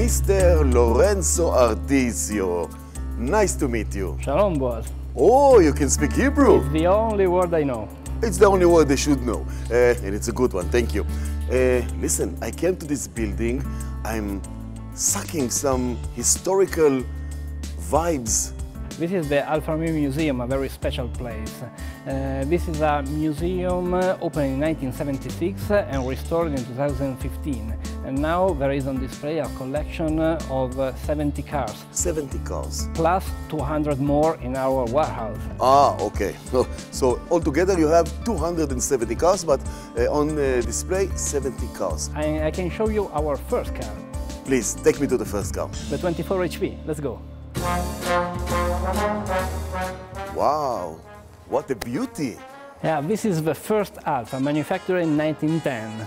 Mr. Lorenzo Artisio. Nice to meet you. Shalom, boss. Oh, you can speak Hebrew? It's the only word I know. It's the only word they should know. And it's a good one, thank you. Listen, I came to this building. I'm sucking some historical vibes. This is the Alfa Romeo Museum, a very special place. This is a museum opened in 1976 and restored in 2015. And now there is on display a collection of 70 cars. 70 cars? Plus 200 more in our warehouse. Ah, okay. So altogether you have 270 cars, but on display 70 cars. I can show you our first car. Please, take me to the first car. The 24 HP. Let's go. Wow, what a beauty! Yeah, this is the first Alfa, manufactured in 1910.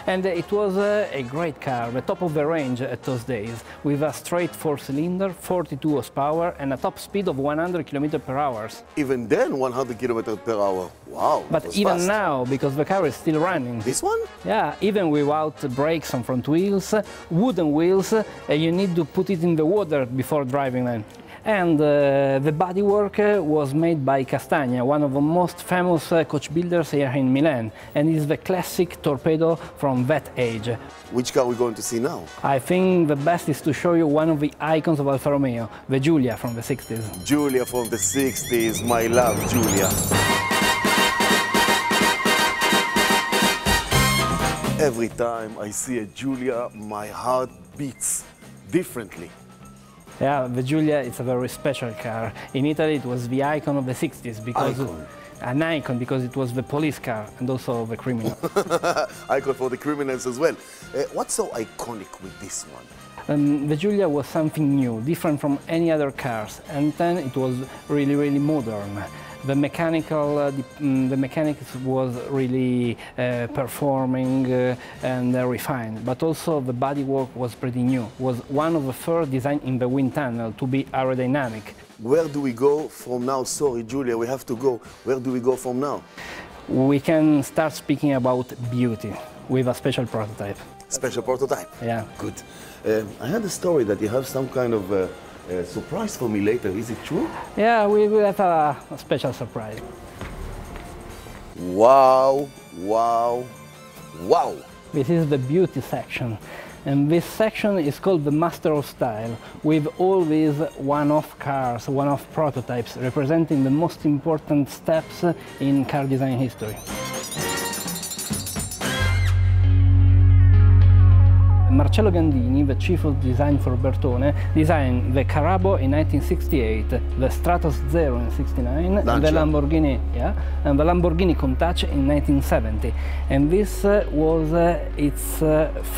And it was a great car, the top of the range at those days, with a straight 4-cylinder, 42 horsepower and a top speed of 100 km per hour. Even then, 100 km per hour. Wow, but even fast. Now, because the car is still running. This one? Yeah, even without brakes on front wheels, wooden wheels, you need to put it in the water before driving them. And the bodywork was made by Castagna, one of the most famous coach builders here in Milan, and is the classic torpedo from that age. Which car are we going to see now? I think the best is to show you one of the icons of Alfa Romeo, the Giulia from the 60s. Giulia from the 60s, my love, Giulia. Every time I see a Giulia, my heart beats differently. Yeah, the Giulia is a very special car. In Italy, it was the icon of the 60s because an icon because it was the police car and also the criminal. Icon for the criminals as well. What's so iconic with this one? The Giulia was something new, different from any other cars, and then it was really modern. The mechanics was really performing and refined, but also the bodywork was pretty new. Was one of the first designed in the wind tunnel to be aerodynamic. Where do we go from now? Sorry, Giulia, we have to go. Where do we go from now? We can start speaking about beauty with a special prototype. Special prototype? Yeah. Good. I had a story that you have some kind of surprise for me later. Is it true? Yeah, we will have a special surprise. Wow, wow, wow! This is the beauty section. And this section is called the Master of Style, with all these one-off cars, one-off prototypes, representing the most important steps in car design history. Marcello Gandini, the chief of design for Bertone, designed the Carabo in 1968, the Stratos Zero in 1969, and the Lamborghini Countach in 1970. And this was its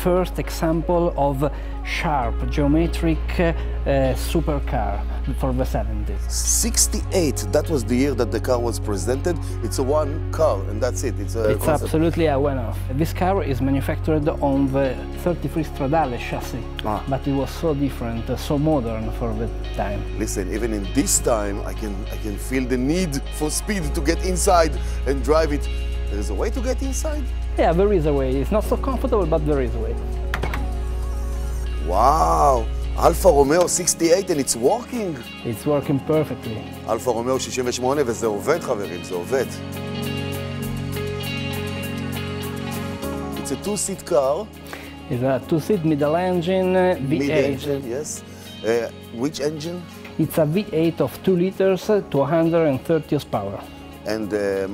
first example of sharp, geometric supercar for the 70s. 68, that was the year that the car was presented. It's a one car and that's it. It's absolutely a one-off. This car is manufactured on the 33 Stradale chassis, but it was so different, so modern for the time. Listen, even in this time, I can feel the need for speed to get inside and drive it. There is a way to get inside? Yeah, there is a way. It's not so comfortable, but there is a way. Wow! Alfa Romeo 68 and it's working? It's working perfectly. Alfa Romeo 68 וזה עובד חברים, זה עובד. It's a two-seat car. It's a two-seat middle engine V8. Mid-engine, yes. Which engine? It's a V8 of 2 liters to 130 horsepower. And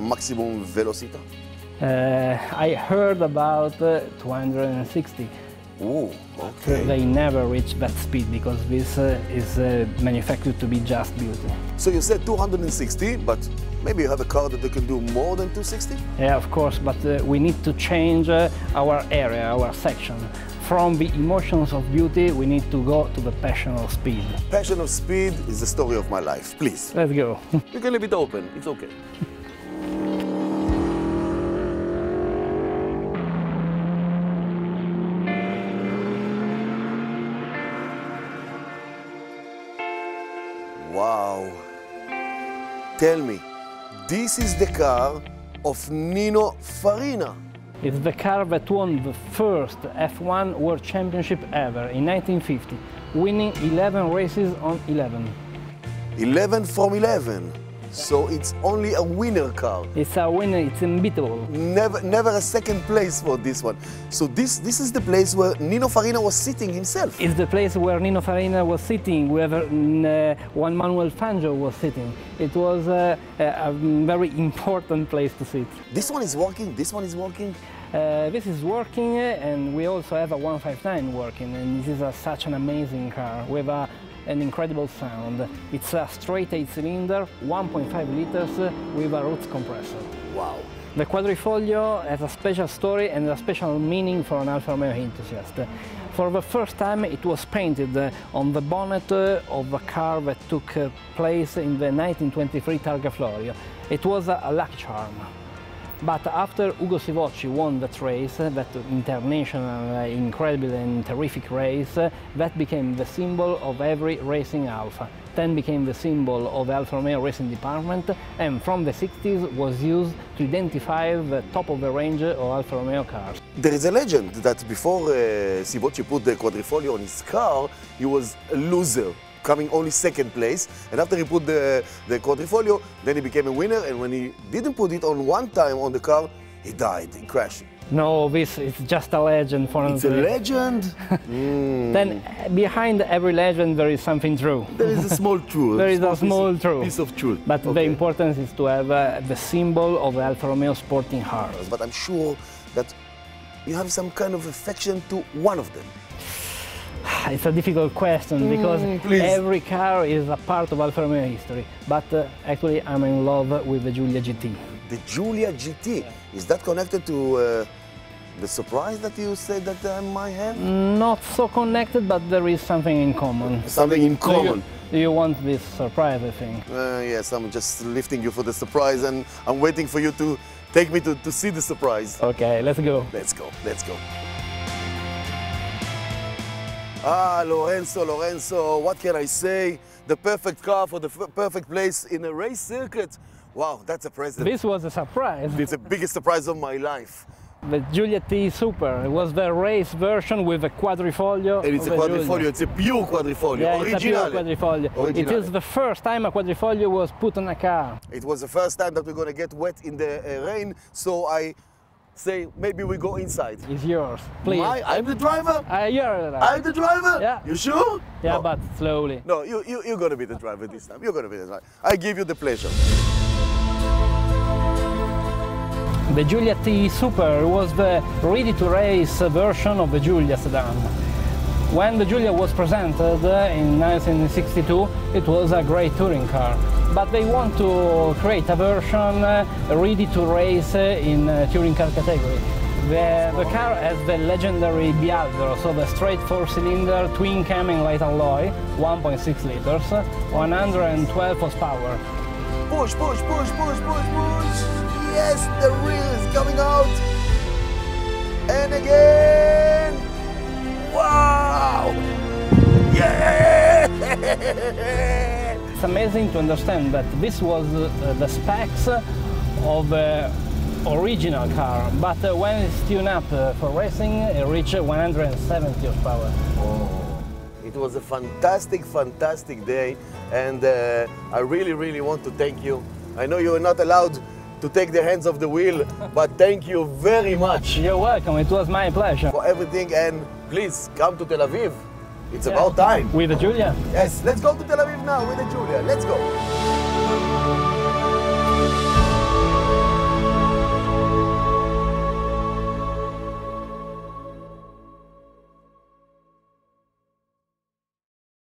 maximum velocity? I heard about 260. Oh, okay. They never reach that speed because this is manufactured to be just beauty. So you said 260, but maybe you have a car that they can do more than 260? Yeah, of course, but we need to change our area, our section. From the emotions of beauty, we need to go to the passion of speed. Passion of speed is the story of my life, please. Let's go. You can leave it open, it's okay. Wow. Tell me, this is the car of Nino Farina. It's the car that won the first F1 World Championship ever in 1950, winning 11 races on 11. 11 from 11. So it's only a winner car. It's a winner, it's unbeatable. Never a second place for this one. So this is the place where Nino Farina was sitting himself. It's the place where Nino Farina was sitting, where Juan Manuel Fangio was sitting. It was a very important place to sit. This one is working, this one is working. This is working, and we also have a 159 working, and this is such an amazing car with an incredible sound. It's a straight 8-cylinder, 1.5 liters with a roots compressor. Wow. The quadrifoglio has a special story and a special meaning for an Alfa Romeo enthusiast. For the first time it was painted on the bonnet of a car that took place in the 1923 Targa Florio. It was a lucky charm. But after Ugo Sivocci won that race, that international, incredible and terrific race, that became the symbol of every racing Alfa. Then became the symbol of the Alfa Romeo racing department, and from the 60s was used to identify the top of the range of Alfa Romeo cars. There is a legend that before Sivocci put the quadrifoglio on his car, he was a loser, coming only second place, and after he put the quadrifoglio, then he became a winner, and when he didn't put it on one time on the car, he died, he crashed. No, this is just a legend for It's a legend? Then behind every legend there is something true. There is a small truth. There is a small truth. Piece of truth. But the importance is to have the symbol of the Alfa Romeo sporting heart. But I'm sure that you have some kind of affection to one of them. It's a difficult question because every car is a part of Alfa Romeo history. But actually I'm in love with the Giulia GT. The Giulia GT, is that connected to the surprise that you said that I might have? Not so connected, but there is something in common. Something in common? Do you want this surprise, I think? Yes, I'm just lifting you for the surprise, and I'm waiting for you to take me to see the surprise. Okay, let's go. Let's go, let's go. Ah, Lorenzo, what can I say? The perfect car for the perfect place in a race circuit. Wow, that's a present. This was a surprise. It's the biggest surprise of my life. The Giulietta Super. It was the race version with a quadrifoglio. And it's a quadrifoglio, it's a pure quadrifoglio, yeah, original. It's a pure quadrifoglio. It is the first time a quadrifoglio was put on a car. It was the first time that we're going to get wet in the rain, so I say maybe we go inside. It's yours, please. I'm the driver? You're the driver. I'm the driver? Yeah. You sure? Yeah, No. but slowly. No, you're going to be the driver this time. You're going to be the driver. I give you the pleasure. The Giulietta Super was the ready-to-race version of the Giulia sedan. When the Giulia was presented in 1962, it was a great touring car. But they want to create a version ready to race in touring car category. The car has the legendary Bialbero, so the straight 4-cylinder twin cam in light alloy, 1.6 liters, 112 horsepower. Push, push, push, push, push, push! Yes, the reel is coming out! And again! Wow! Yeah! It's amazing to understand that this was the specs of the original car, but when it's tuned up for racing, it reached 170 horsepower. Oh, it was a fantastic, fantastic day, and I really want to thank you. I know you are not allowed to take the hands off the wheel, but thank you very much. You're welcome, it was my pleasure. For everything, and please come to Tel Aviv. It's about time. With the Giulia? Yes, let's go to Tel Aviv now with the Giulia. Let's go.